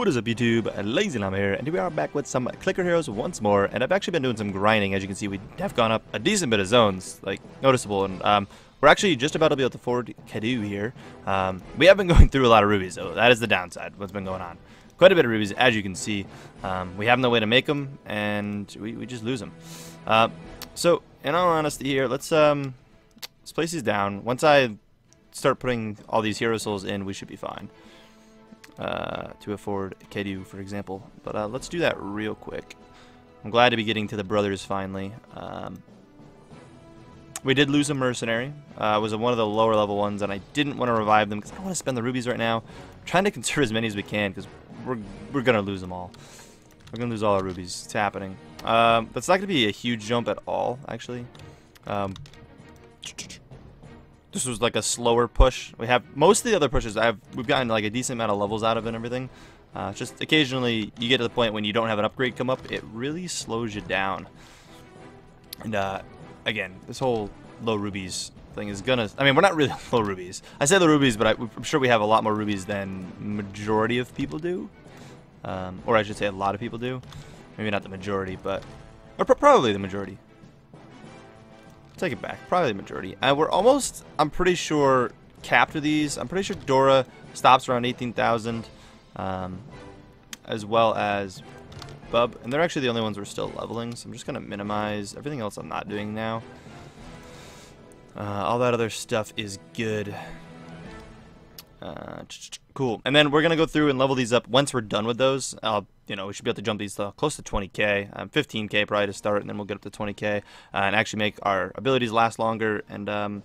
What is up, YouTube? LazeeLlama here, and we are back with some clicker heroes once more. And I've actually been doing some grinding. As you can see, we have gone up a decent bit of zones, like noticeable. And we're actually just about to be able to afford Cadu here. We have been going through a lot of rubies, though. That is the downside. What's been going on? Quite a bit of rubies, as you can see. We have no way to make them, and we just lose them. So, in all honesty, here, let's place these down. Once I start putting all these hero souls in, we should be fine. To afford Cadu, for example. But let's do that real quick. I'm glad to be getting to the brothers finally. We did lose a mercenary. It was one of the lower level ones, and I didn't want to revive them because I don't want to spend the rubies right now. I'm trying to conserve as many as we can because we're gonna lose them all. We're gonna lose all our rubies. It's happening. That's not gonna be a huge jump at all, actually. This was like a slower push. We have most of the other pushes. We've gotten like a decent amount of levels out of it and everything. Just occasionally you get to the point when you don't have an upgrade come up, it really slows you down. And again, this whole low rubies thing is gonna. I mean, we're not really low rubies. I say low rubies, but I'm sure we have a lot more rubies than majority of people do, or I should say a lot of people do. Maybe not the majority, but or probably the majority. Take it back, probably the majority. We're almost, I'm pretty sure, capped with these. I'm pretty sure Dora stops around 18,000, as well as Bub, and they're actually the only ones we're still leveling, so I'm just going to minimize. Everything else I'm not doing now. All that other stuff is good. Cool. And then we're going to go through and level these up. Once we're done with those, you know, we should be able to jump these close to 20k, 15k probably to start, and then we'll get up to 20k and actually make our abilities last longer. And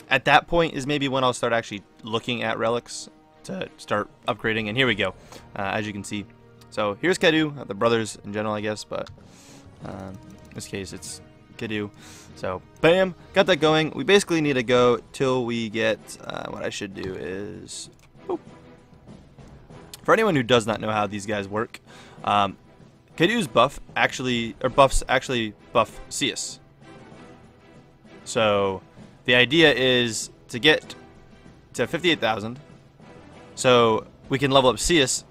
at that point is maybe when I'll start actually looking at relics to start upgrading. And here we go, as you can see. So here's Cadu, the brothers in general, I guess, but in this case it's Cadu. So bam, got that going. We basically need to go till we get what I should do is boop. For anyone who does not know how these guys work, Cadu's buffs actually buff CS. So the idea is to get to 58,000, so we can level up CS,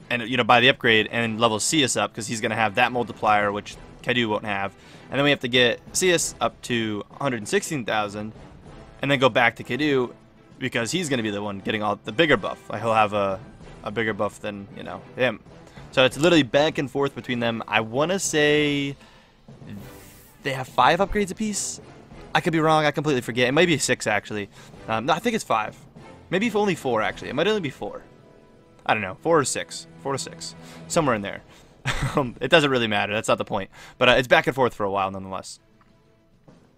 and you know, buy the upgrade and level CS up because he's gonna have that multiplier, which Cadu won't have. And then we have to get CS up to 116,000, and then go back to Cadu because he's gonna be the one getting all the bigger buff. He'll have a bigger buff than, you know, him. So it's literally back and forth between them. I want to say they have 5 upgrades apiece. I could be wrong. I completely forget. It might be 6 actually. No, I think it's 5. Maybe only 4 actually. It might only be 4. I don't know. 4 or 6. 4 to 6. Somewhere in there. It doesn't really matter. That's not the point. But it's back and forth for a while nonetheless.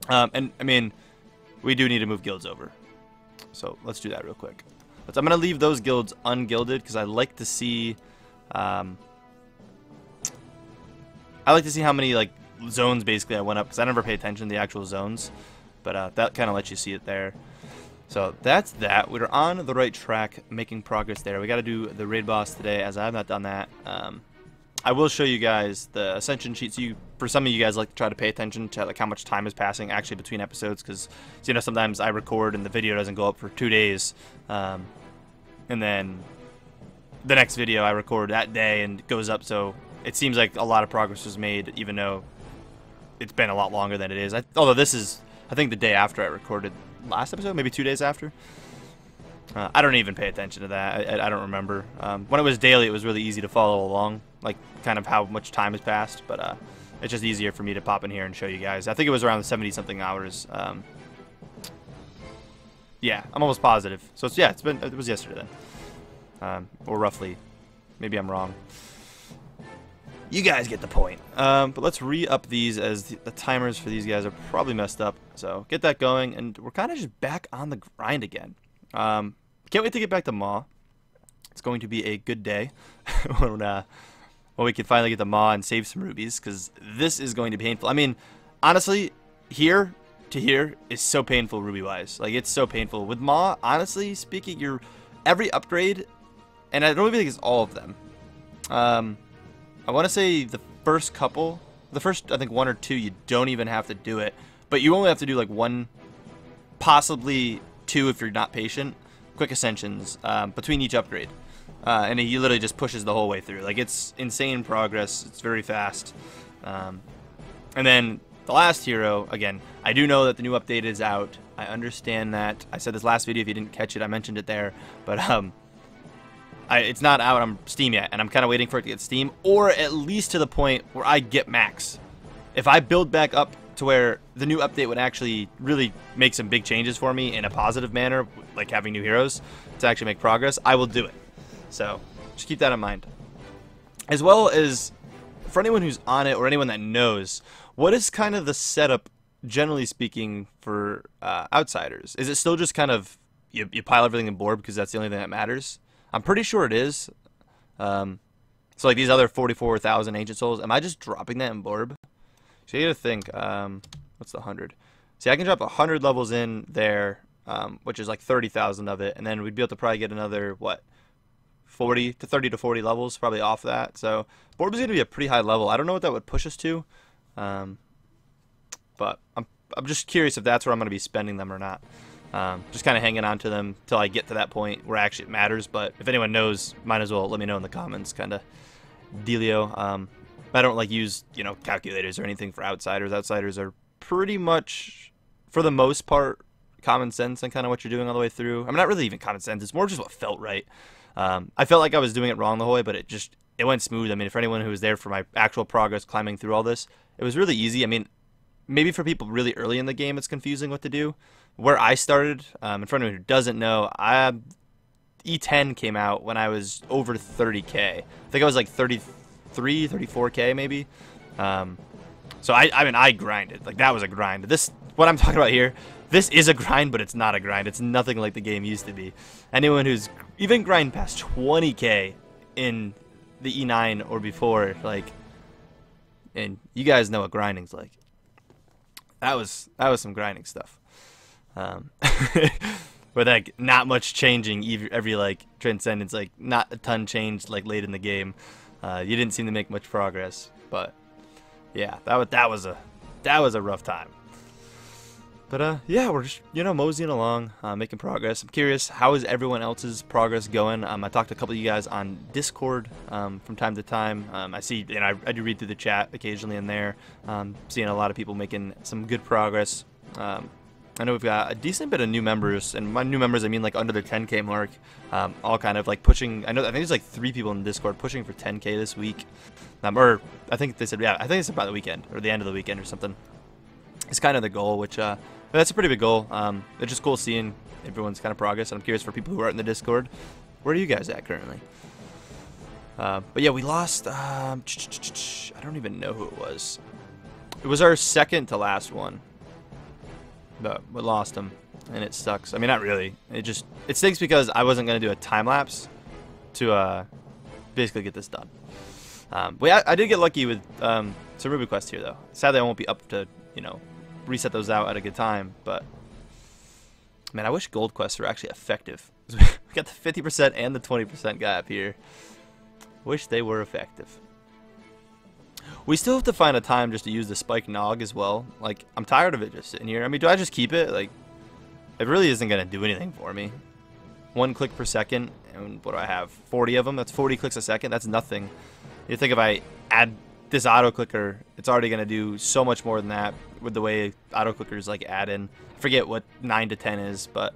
And I mean, we do need to move guilds over. So let's do that real quick. I'm going to leave those guilds ungilded because I like to see how many like zones basically I went up, because I never pay attention to the actual zones, but that kind of lets you see it there. So that's that. We're on the right track, making progress there. We got to do the raid boss today, as I have not done that. I will show you guys the ascension sheet. So for some of you guys like to try to pay attention to like how much time is passing actually between episodes, because you know, sometimes I record and the video doesn't go up for 2 days, and then the next video I record that day and it goes up, so it seems like a lot of progress was made even though it's been a lot longer than it is. Although this is, I think, the day after I recorded last episode, maybe 2 days after. I don't even pay attention to that. I don't remember. When it was daily, it was really easy to follow along, like kind of how much time has passed, but it's just easier for me to pop in here and show you guys. I think it was around 70-something hours. Yeah, I'm almost positive. So it's, yeah, it was yesterday then, or roughly. Maybe I'm wrong. You guys get the point. But let's re-up these, as the timers for these guys are probably messed up. So get that going, and we're kind of just back on the grind again. Can't wait to get back to Maw. It's going to be a good day when we can finally get the Maw and save some rubies, because this is going to be painful. I mean, honestly, here to here is so painful ruby-wise. Like, it's so painful. With Maw, honestly speaking, every upgrade, and I don't even think it's all of them. I want to say the first couple, I think 1 or 2, you don't even have to do it, but you only have to do like 1, possibly 2 if you're not patient, quick ascensions between each upgrade. and he literally just pushes the whole way through. Like, it's insane progress. It's very fast. And then the last hero, again, I do know that the new update is out. I understand that. I said this last video. If you didn't catch it, I mentioned it there. But it's not out on Steam yet, and I'm kind of waiting for it to get Steam, or at least to the point where I get max. If I build back up to where the new update would actually really make some big changes for me in a positive manner, like having new heroes to actually make progress, I will do it. So just keep that in mind. As well as for anyone who's on it or anyone that knows, what is kind of the setup, generally speaking, for outsiders? Is it still just kind of you pile everything in Borb because that's the only thing that matters? I'm pretty sure it is. So like these other 44,000 Ancient Souls, am I just dropping that in Borb? So you gotta think, what's the 100? See, I can drop 100 levels in there, which is like 30,000 of it, and then we'd be able to probably get another, what, 30 to 40 levels probably off that. So Borb is gonna be a pretty high level. I don't know what that would push us to, but I'm just curious if that's where I'm gonna be spending them or not. Just kind of hanging on to them till I get to that point where actually it matters. But if anyone knows, might as well let me know in the comments, kind of dealio. I don't like use, you know, calculators or anything for outsiders. Outsiders are pretty much, for the most part, common sense and kind of what you're doing all the way through. I mean, not really even common sense. It's more just what felt right. I felt like I was doing it wrong the whole way, but it went smooth. I mean, for anyone who was there for my actual progress climbing through all this, it was really easy. I mean, maybe for people really early in the game, it's confusing what to do. Where I started, and for anyone who doesn't know, E10 came out when I was over 30K. I think I was like 33, 34K maybe. So I mean, I grinded. Like, that was a grind. What I'm talking about here, this is a grind, but it's not a grind. It's nothing like the game used to be. Anyone who's even grind past 20K in the E9 or before, like, and you guys know what grinding's like. That was some grinding stuff. With like not much changing every like transcendence, like not a ton changed like late in the game. You didn't seem to make much progress, but yeah, that was a rough time. But yeah, we're just, you know, moseying along, making progress. I'm curious, how is everyone else's progress going? I talked to a couple of you guys on Discord from time to time. I see, and I do read through the chat occasionally in there. Seeing a lot of people making some good progress. I know we've got a decent bit of new members, and by new members I mean like under the 10K mark, all kind of like pushing. I think there's like 3 people in Discord pushing for 10K this week, or I think they said, yeah, I think it's by the weekend or the end of the weekend or something. It's kind of the goal, which that's a pretty big goal. It's just cool seeing everyone's kind of progress, and I'm curious for people who are in the Discord, where are you guys at currently? But yeah, we lost. I don't even know who it was. It was our second to last one. But we lost him, and it sucks. I mean, not really. It stinks because I wasn't going to do a time lapse to basically get this done. But yeah, I did get lucky with some Ruby quests here, though. Sadly, I won't be up to, you know, reset those out at a good time. But man, I wish gold quests were actually effective. We got the 50% and the 20% guy up here. Wish they were effective. We still have to find a time just to use the spike nog as well. Like, I'm tired of it just sitting here. I mean, do I just keep it? Like, it really isn't going to do anything for me. 1 click per second, and what do I have? 40 of them? That's 40 clicks a second. That's nothing. You think if I add this auto clicker, it's already going to do so much more than that with the way auto clickers like add in. I forget what 9 to 10 is, but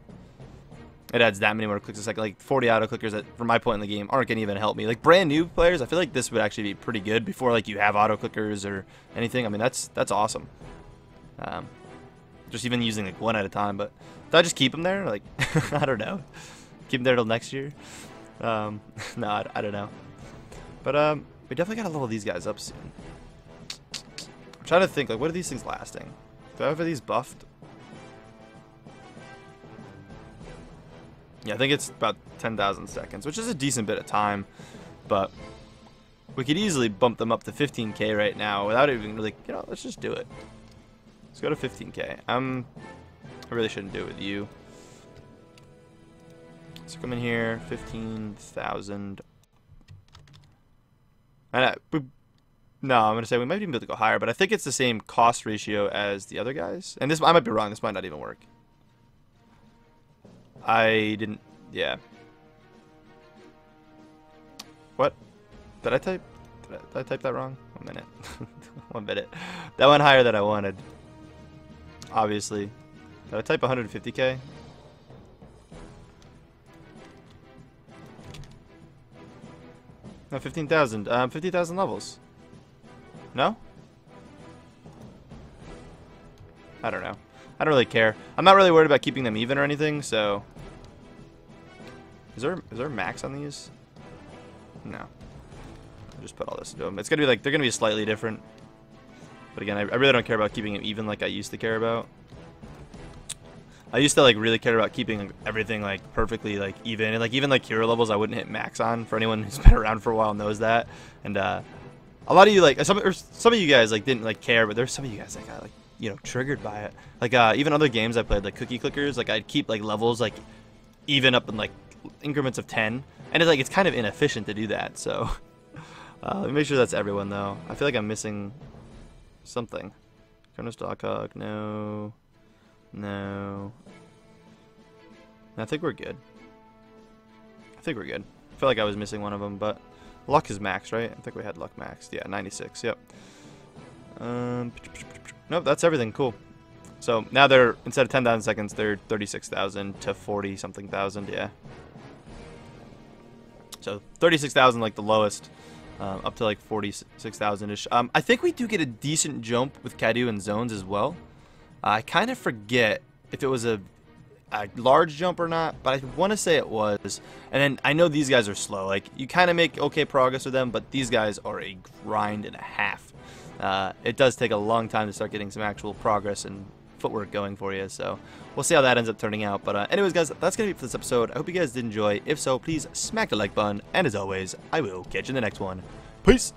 it adds that many more clicks a second. Like 40 auto clickers that, from my point in the game, aren't going to even help me. Like brand new players, I feel like this would actually be pretty good before like you have auto clickers or anything. I mean, that's awesome. Just even using like 1 at a time. But do I just keep them there? Like, I don't know. Keep them there till next year. No, I don't know. But we definitely got to level these guys up soon. I'm trying to think, like, what are these things lasting? Do I have these buffed? Yeah, I think it's about 10,000 seconds, which is a decent bit of time, but we could easily bump them up to 15K right now without even really, you know, let's just do it. Let's go to 15K. I really shouldn't do it with you. So come in here, 15,000. And no, I'm going to say we might even be able to go higher, but I think it's the same cost ratio as the other guys. And this, I might be wrong, this might not even work. I didn't, yeah. Did I type that wrong? 1 minute. 1 minute. That went higher than I wanted. Obviously. Did I type 150k? No, 15,000. 50,000 levels. No? I don't know. I don't really care. I'm not really worried about keeping them even or anything, so... Is there a max on these? No. I'll just put all this into them. It's gonna be like, they're gonna be slightly different. But again, I really don't care about keeping them even like I used to care about. I used to like really care about keeping everything like perfectly like even, and like even like hero levels I wouldn't hit max on. For anyone who's been around for a while knows that. And a lot of you like some of you guys like didn't like care, but there's some of you guys that got like, you know, triggered by it. Like even other games I played, like cookie clickers, like I'd keep like levels like even up in like increments of 10, and it's like it's kind of inefficient to do that. So let me make sure that's everyone though. I feel like I'm missing something. Chronostock hog, no. No. I think we're good. I think we're good. I feel like I was missing one of them, but luck is max, right? I think we had luck maxed. Yeah, 96. Yep. Nope, that's everything. Cool. So now they're, instead of 10,000 seconds, they're 36,000 to 40 something thousand. Yeah. So 36,000 like the lowest, up to like 46,000-ish. I think we do get a decent jump with Cadu and zones as well. I kind of forget if it was a large jump or not, but I want to say it was. And then I know these guys are slow. Like, you kind of make okay progress with them, but these guys are a grind and a half. It does take a long time to start getting some actual progress and footwork going for you. So we'll see how that ends up turning out. But anyways, guys, that's going to be it for this episode. I hope you guys did enjoy. If so, please smack the like button. And as always, I will catch you in the next one. Peace!